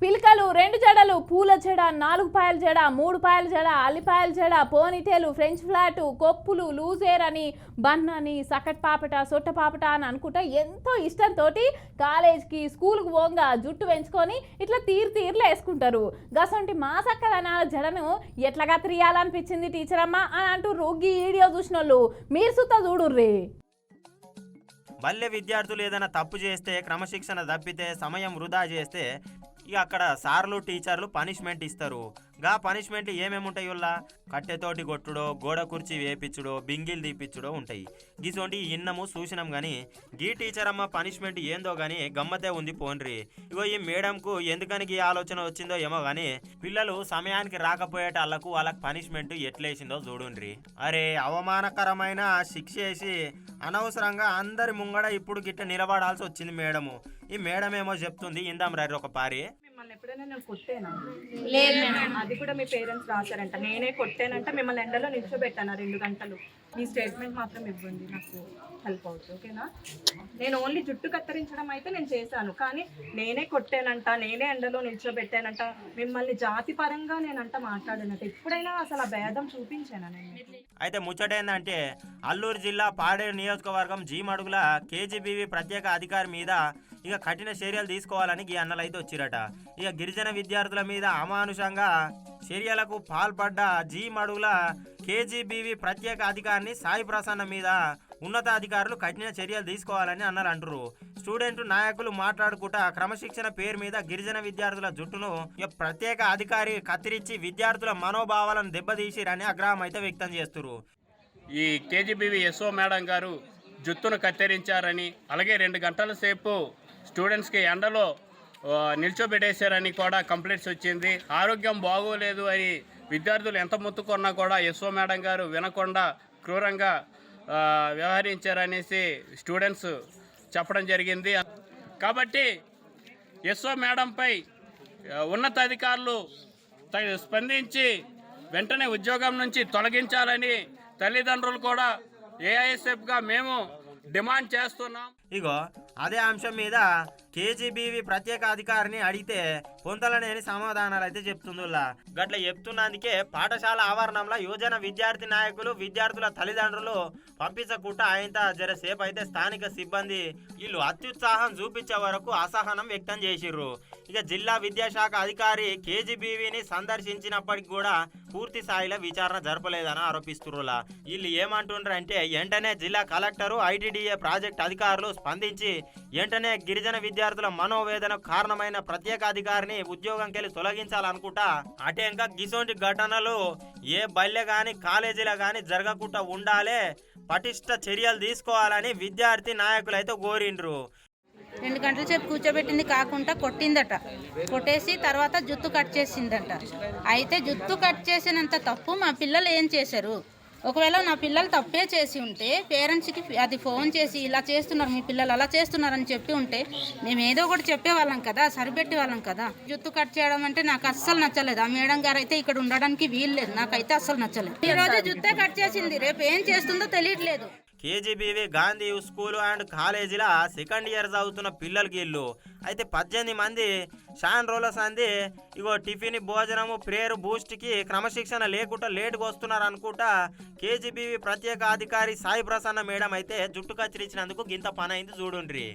పిలకలు 2 జడలు పూల జడ 4 పాయల జడ 3 పాయల జడ అల్లిపాయల జడ పోనీటేలు ఫ్రెంచ్ ఫ్లాట్ కొప్పులు లూజేర్ అని బన్ అని సకట్ పాపట సొట్ట పాపట అని అనుకుంటా ఎంతో ఇష్టంతో కాలేజ్కి స్కూల్కి పోగా జుట్టు పెంచుకొని ఇట్లా తీర్లు వేసుకుంటారు. గసంటి మా సక్కదనాల జడను ఎట్లా కత్తిరియాలనిపించింది టీచర్ అమ్మ అని అంటూ రోగి వీడియో చూసిన వాళ్ళు మీరు సుతా చూడుర్రీ. బల్లె విద్యార్థులు ఏదైనా తప్పు చేస్తే క్రమశిక్షణ తప్పితే సమయం వృధా చేస్తే ఇక అక్కడ సార్లు టీచర్లు పనిష్మెంట్ ఇస్తారు. గా పనిష్మెంట్ ఏమేమి ఉంటాయి? వల్ల కట్టెతోటి కొట్టుడో గోడ కుర్చీ వేపించుడో బింగిల్ తీపిచ్చుడో ఉంటాయి. గిసోంటి ఇన్నము చూసినాం కానీ గీ టీచర్ అమ్మ పనిష్మెంట్ ఏందో కానీ గమ్మతే ఉంది పోన్రి. ఇగో ఈ మేడంకు ఎందుకని ఈ ఆలోచన వచ్చిందో ఏమో కానీ పిల్లలు సమయానికి రాకపోయేటాళ్లకు వాళ్ళకి పనిష్మెంట్ ఎట్లేసిందో చూడుండ్రి. అరే అవమానకరమైన శిక్ష వేసి అనవసరంగా అందరి ముంగడ ఇప్పుడు గిట్ట నిలబడాల్సి వచ్చింది మేడము. ఈ మేడం ఏమో చెప్తుంది ఇందాం రండి ఒక పారి. మిమ్మల్ని ఎప్పుడైనా నేను కొట్టేనా? లేదు మేడం, అది కూడా మీ పేరెంట్స్ రాశారంట. నేనే కొట్టానంట, మిమ్మల్ని ఎండలో నిల్చోబెట్టాను 2 గంటలు. మీ స్టేట్మెంట్ మాత్రం ఇవ్వండి, నాకు హెల్ప్ అవుతుంది. ఓకేనా? నేను ఓన్లీ జుట్టు కత్తిరించడం అయితే నేను చేశాను, కానీ నేనే కొట్టానంట, నేనే ఎండలో నిల్చోబెట్టానంట, మిమ్మల్ని జాతి పరంగా నేనంట మాట్లాడానంట. ఎప్పుడైనా అసలు ఆ భేదం చూపించాను నేను. అయితే ముచ్చటేందంటే అల్లూరు జిల్లా పాడేరు నియోజకవర్గం జీమడుగుల కేజీబీవీ ప్రత్యేక అధికారి మీద ఇక కఠిన చర్యలు తీసుకోవాలని ఈ అన్నలు అయితే వచ్చిరట. ఇక గిరిజన విద్యార్థుల మీద అమానుషంగా చర్యలకు పాల్పడ్డ జీమడుగుల కేజీబీవీ ప్రత్యేక అధికారిని సాయి ప్రసన్న మీద ఉన్నతాధికారులు కఠిన చర్యలు తీసుకోవాలని అన్నలు అంటారు. స్టూడెంట్ నాయకులు మాట్లాడుకుంటా క్రమశిక్షణ పేరు మీద గిరిజన విద్యార్థుల జుట్టును ప్రత్యేక అధికారి కత్తిరించి విద్యార్థుల మనోభావాలను దెబ్బతీసిరని ఆగ్రహం అయితే వ్యక్తం చేస్తున్నారు. ఈ కేజీబీవీ ఎస్ఓ మేడం గారు జుట్టును కత్తిరించారని, అలాగే 2 గంటల సేపు స్టూడెంట్స్కి ఎండలో నిల్చోబెట్టేశారని కూడా కంప్లైంట్స్ వచ్చింది. ఆరోగ్యం బాగోలేదు అని విద్యార్థులు ఎంత మొత్తుకున్నా కూడా ఎస్ఓ మేడం గారు వినకుండా క్రూరంగా వ్యవహరించారనేసి స్టూడెంట్స్ చెప్పడం జరిగింది. కాబట్టి ఎస్ఓ మేడంపై ఉన్నతాధికారులు స్పందించి వెంటనే ఉద్యోగం నుంచి తొలగించాలని తల్లిదండ్రులు కూడా ఏఐఎస్ఎఫ్గా మేము డిమాండ్ చేస్తున్నాం. ఇగో అదే అంశం మీద కేజీబీవీ ప్రత్యేక అధికారిని అడిగితే పొంతలనేని సమాధానాలు అయితే చెప్తుందిలా. గట్ల చెప్తున్నందుకే పాఠశాల ఆవరణంలో యువజన విద్యార్థి నాయకులు విద్యార్థుల తల్లిదండ్రులు పంపించకుండా ఆయన జరసేపు అయితే స్థానిక సిబ్బంది వీళ్ళు అత్యుత్సాహం చూపించే వరకు అసహనం వ్యక్తం చేసిర్రు. ఇక జిల్లా విద్యాశాఖ అధికారి కేజీబీవీని సందర్శించినప్పటికి కూడా పూర్తి స్థాయిలో విచారణ జరపలేదని ఆరోపిస్తుర్రులా. వీళ్ళు ఏమంటుండ్రంటే వెంటనే జిల్లా కలెక్టరు ఐటీడీఏ ప్రాజెక్ట్ అధికారులు స్పందించి వెంటనే గిరిజన విద్యార్థుల మనోవేదనకు కారణమైన ప్రత్యేక అధికారిని ఉద్యోగంకెళ్ళి తొలగించాలనుకుంటా అటే ఇంకా గిసోంటి ఘటనలు ఏ బల్లె గాని కాలేజీలో గాని జరగకుండా ఉండాలే, పటిష్ట చర్యలు తీసుకోవాలని విద్యార్థి నాయకులు అయితే కోరిండ్రు. 2 గంటల సేపు కూర్చోబెట్టింది కాకుండా కొట్టిందట. కొట్టేసి తర్వాత జుట్టు కట్ చేసిందట. అయితే జుట్టు కట్ చేసినంత తప్పు మా పిల్లలు ఏం చేశారు? ఒకవేళ నా పిల్లలు తప్పే చేసి ఉంటే పేరెంట్స్కి అది ఫోన్ చేసి ఇలా చేస్తున్నారు మీ పిల్లలు అలా చేస్తున్నారని చెప్పి ఉంటే మేము ఏదో ఒకటి చెప్పేవాళ్ళం కదా, సరిపెట్టే వాళ్ళం కదా. జుట్టు కట్ చేయడం అంటే నాకు అస్సలు నచ్చలేదు. ఆ మేడం గారు అయితే ఇక్కడ ఉండడానికి వీల్లేదు, నాకైతే అస్సలు నచ్చలేదు. ఈ రోజు జుట్టే కట్ చేసింది, రేపు ఏం చేస్తుందో తెలియట్లేదు. కేజీబీవీ గాంధీ స్కూల్ అండ్ కాలేజీలో సెకండ్ ఇయర్ చదువుతున్న పిల్లలకి ఇల్లు అయితే 18 మంది షాన్ రోలర్స్ అంది ఇగో టిఫిన్ భోజనము ప్రేయర్ బూస్ట్కి క్రమశిక్షణ లేకుండా లేటుగా వస్తున్నారు అనుకుంటా కేజీబీవీ ప్రత్యేక అధికారి సాయి ప్రసన్న మేడం అయితే జుట్టు కత్తిరించినందుకు గింత పని అయింది చూడుండ్రి.